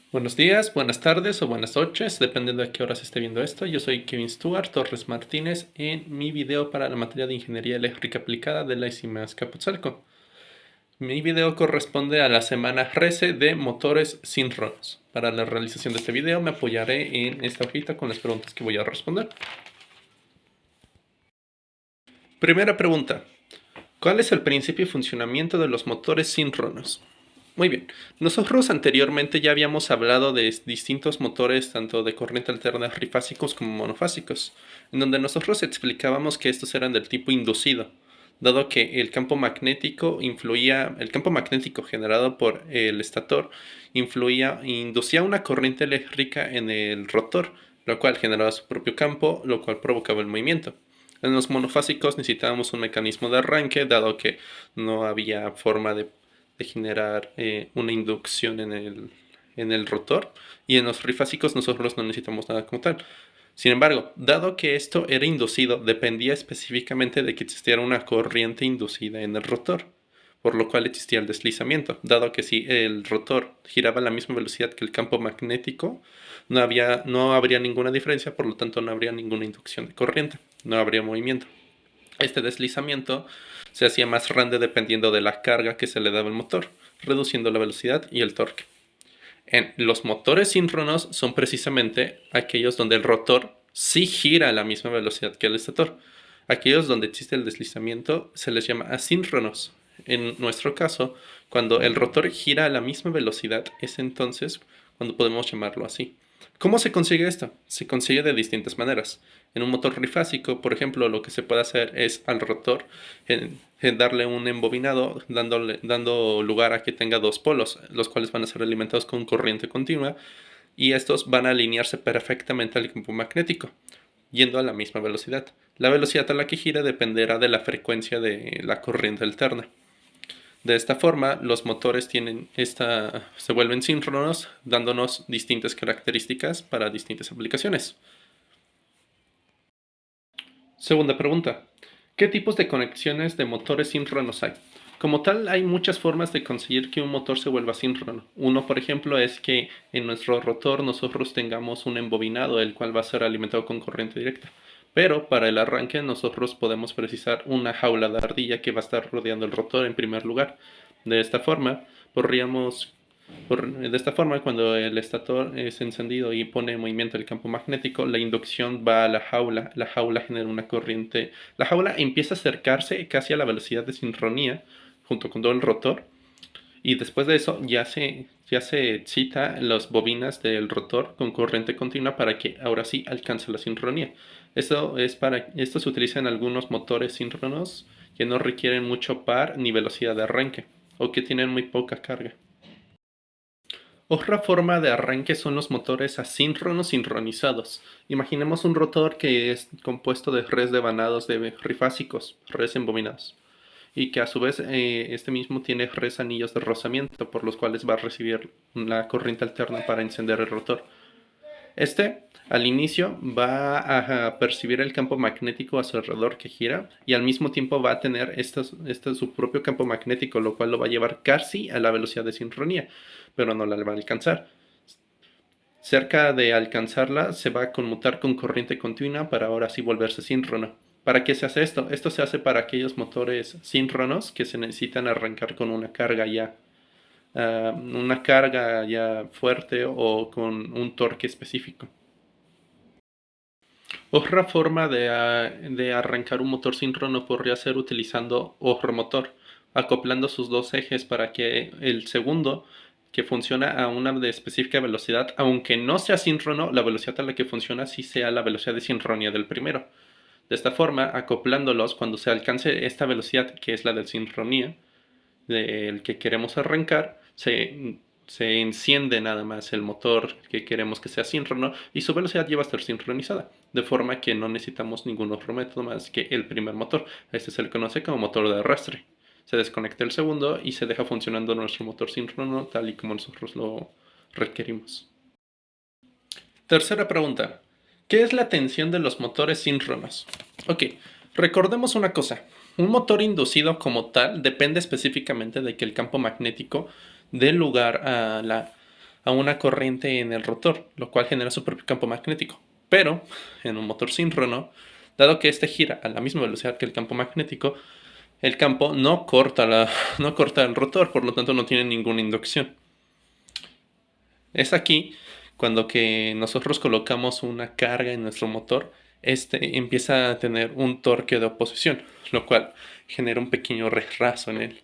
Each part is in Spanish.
Buenos días, buenas tardes o buenas noches, dependiendo de qué horas esté viendo esto. Yo soy Kevin Stuart Torres Martínez en mi video para la materia de Ingeniería Eléctrica Aplicada de la ICIMA Azcapotzalco. Mi video corresponde a la semana 13 de motores síncronos. Para la realización de este video me apoyaré en esta hojita con las preguntas que voy a responder. Primera pregunta. ¿Cuál es el principio y funcionamiento de los motores síncronos? Muy bien, nosotros anteriormente ya habíamos hablado de distintos motores, tanto de corriente alterna trifásicos como monofásicos, en donde nosotros explicábamos que estos eran del tipo inducido, dado que el campo magnético generado por el estator inducía una corriente eléctrica en el rotor, lo cual generaba su propio campo, lo cual provocaba el movimiento. En los monofásicos necesitábamos un mecanismo de arranque, dado que no había forma de generar una inducción en el rotor, y en los trifásicos nosotros no necesitamos nada como tal. Sin embargo, dado que esto era inducido, dependía específicamente de que existiera una corriente inducida en el rotor, por lo cual existía el deslizamiento, dado que si el rotor giraba a la misma velocidad que el campo magnético, no habría ninguna diferencia, por lo tanto no habría ninguna inducción de corriente, no habría movimiento. Este deslizamiento se hacía más grande dependiendo de la carga que se le daba al motor, reduciendo la velocidad y el torque. Los motores síncronos son precisamente aquellos donde el rotor sí gira a la misma velocidad que el estator. Aquellos donde existe el deslizamiento se les llama asíncronos. En nuestro caso, cuando el rotor gira a la misma velocidad, es entonces cuando podemos llamarlo así. ¿Cómo se consigue esto? Se consigue de distintas maneras. En un motor trifásico, por ejemplo, lo que se puede hacer es al rotor darle un embobinado, dando lugar a que tenga dos polos, los cuales van a ser alimentados con corriente continua, y estos van a alinearse perfectamente al campo magnético, yendo a la misma velocidad. La velocidad a la que gira dependerá de la frecuencia de la corriente alterna. De esta forma, los motores se vuelven síncronos, dándonos distintas características para distintas aplicaciones. Segunda pregunta. ¿Qué tipos de conexiones de motores síncronos hay? Como tal, hay muchas formas de conseguir que un motor se vuelva síncrono. Uno, por ejemplo, es que en nuestro rotor nosotros tengamos un embobinado, el cual va a ser alimentado con corriente directa. Pero para el arranque nosotros podemos precisar una jaula de ardilla que va a estar rodeando el rotor en primer lugar. De esta forma, cuando el estator es encendido y pone en movimiento el campo magnético, la inducción va a la jaula genera una corriente, la jaula empieza a acercarse casi a la velocidad de sincronía junto con todo el rotor, y después de eso ya se excita las bobinas del rotor con corriente continua para que ahora sí alcance la sincronía. Esto se utiliza en algunos motores síncronos que no requieren mucho par ni velocidad de arranque, o que tienen muy poca carga. Otra forma de arranque son los motores asíncronos sincronizados. Imaginemos un rotor que es compuesto de redes de vanados de trifásicos, redes embobinados, y que a su vez este mismo tiene redes anillos de rozamiento por los cuales va a recibir la corriente alterna para encender el rotor. Al inicio va a percibir el campo magnético a su alrededor que gira, y al mismo tiempo va a tener su propio campo magnético, lo cual lo va a llevar casi a la velocidad de sincronía, pero no la va a alcanzar. Cerca de alcanzarla se va a conmutar con corriente continua para ahora sí volverse síncrono. ¿Para qué se hace esto? Esto se hace para aquellos motores síncronos que se necesitan arrancar con una carga ya fuerte o con un torque específico. Otra forma de arrancar un motor síncrono podría ser utilizando otro motor, acoplando sus dos ejes para que el segundo, que funciona a una de específica velocidad, aunque no sea síncrono, la velocidad a la que funciona sí sea la velocidad de sincronía del primero. De esta forma, acoplándolos, cuando se alcance esta velocidad, que es la de sincronía, del que queremos arrancar, se enciende nada más el motor que queremos que sea síncrono, y su velocidad ya va a estar sincronizada, de forma que no necesitamos ningún otro método más que el primer motor. Este se le conoce como motor de arrastre. Se desconecta el segundo y se deja funcionando nuestro motor síncrono tal y como nosotros lo requerimos. Tercera pregunta. ¿Qué es la tensión de los motores síncronos? Ok, recordemos una cosa. Un motor inducido como tal depende específicamente de que el campo magnético dé lugar a a una corriente en el rotor, lo cual genera su propio campo magnético. Pero en un motor síncrono, dado que este gira a la misma velocidad que el campo magnético, el campo no corta, no corta el rotor, por lo tanto no tiene ninguna inducción. Es aquí cuando que nosotros colocamos una carga en nuestro motor, este empieza a tener un torque de oposición, lo cual genera un pequeño retraso en él.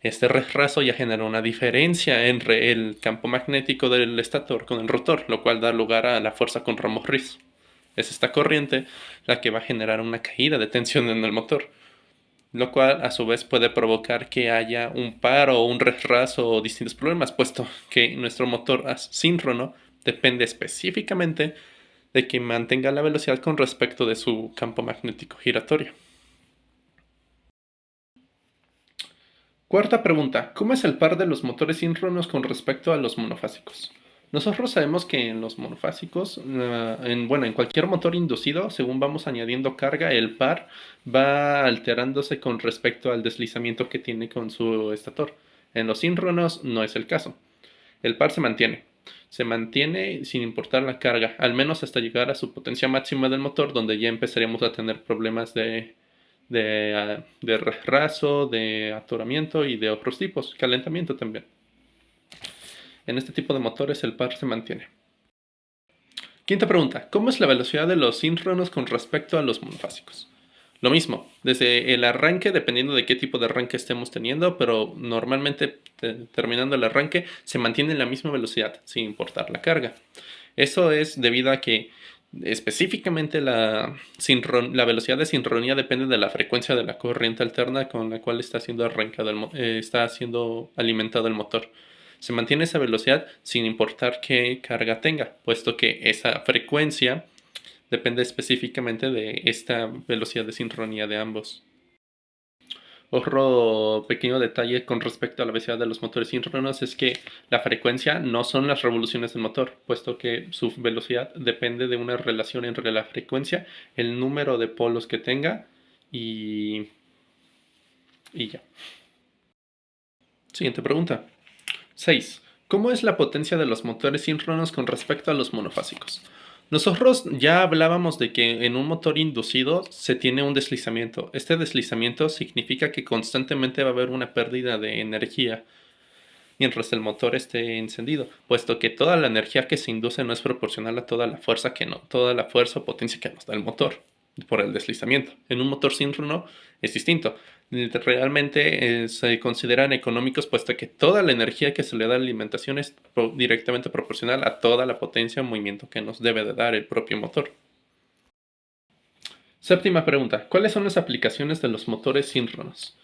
Este retraso ya genera una diferencia entre el campo magnético del estator con el rotor, lo cual da lugar a la fuerza con ramo Riz. Es esta corriente la que va a generar una caída de tensión en el motor, lo cual a su vez puede provocar que haya un paro o un retraso o distintos problemas, puesto que nuestro motor asíncrono depende específicamente de que mantenga la velocidad con respecto de su campo magnético giratorio. Cuarta pregunta, ¿cómo es el par de los motores síncronos con respecto a los monofásicos? Nosotros sabemos que en los monofásicos, en cualquier motor inducido, según vamos añadiendo carga, el par va alterándose con respecto al deslizamiento que tiene con su estator. En los síncronos no es el caso. El par se mantiene. Se mantiene sin importar la carga, al menos hasta llegar a su potencia máxima del motor, donde ya empezaríamos a tener problemas de retraso, de atoramiento y de otros tipos, calentamiento también. En este tipo de motores el par se mantiene. Quinta pregunta, ¿cómo es la velocidad de los síncronos con respecto a los monofásicos? Lo mismo, desde el arranque, dependiendo de qué tipo de arranque estemos teniendo, pero normalmente terminando el arranque se mantiene la misma velocidad, sin importar la carga. Eso es debido a que específicamente la velocidad de sincronía depende de la frecuencia de la corriente alterna con la cual está siendo está siendo alimentado el motor. Se mantiene esa velocidad sin importar qué carga tenga, puesto que esa frecuencia depende específicamente de esta velocidad de sincronía de ambos. Otro pequeño detalle con respecto a la velocidad de los motores síncronos es que la frecuencia no son las revoluciones del motor, puesto que su velocidad depende de una relación entre la frecuencia, el número de polos que tenga y ya. Siguiente pregunta. 6. ¿Cómo es la potencia de los motores síncronos con respecto a los monofásicos? Nosotros ya hablábamos de que en un motor inducido se tiene un deslizamiento. Este deslizamiento significa que constantemente va a haber una pérdida de energía mientras el motor esté encendido, puesto que toda la energía que se induce no es proporcional a toda la fuerza o potencia que nos da el motor por el deslizamiento. En un motor síncrono es distinto. Realmente se consideran económicos, puesto que toda la energía que se le da a la alimentación es directamente proporcional a toda la potencia o movimiento que nos debe de dar el propio motor. Séptima pregunta, ¿cuáles son las aplicaciones de los motores síncronos?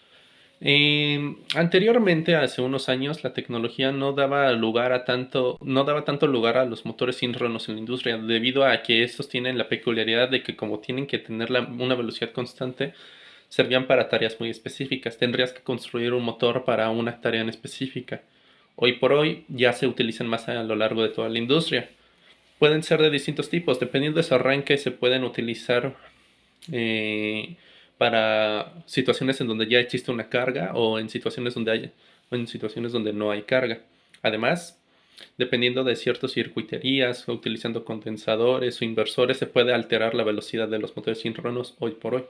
Anteriormente, hace unos años, la tecnología no daba tanto lugar a los motores síncronos en la industria, debido a que estos tienen la peculiaridad de que como tienen que tener una velocidad constante, servían para tareas muy específicas. Tendrías que construir un motor para una tarea en específica. Hoy por hoy ya se utilizan más a lo largo de toda la industria. Pueden ser de distintos tipos, dependiendo de su arranque, se pueden utilizar eh, para situaciones en donde ya existe una carga o en situaciones donde no hay carga. Además, dependiendo de ciertas circuiterías, o utilizando condensadores o inversores, se puede alterar la velocidad de los motores síncronos hoy por hoy.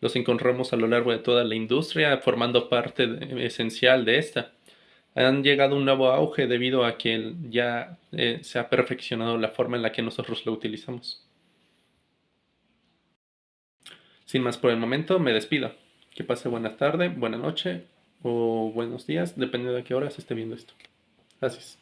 Los encontramos a lo largo de toda la industria, formando parte esencial de esta. Han llegado a un nuevo auge debido a que ya se ha perfeccionado la forma en la que nosotros lo utilizamos. Sin más por el momento, me despido. Que pase buena tarde, buena noche o buenos días, dependiendo de qué hora se esté viendo esto. Gracias.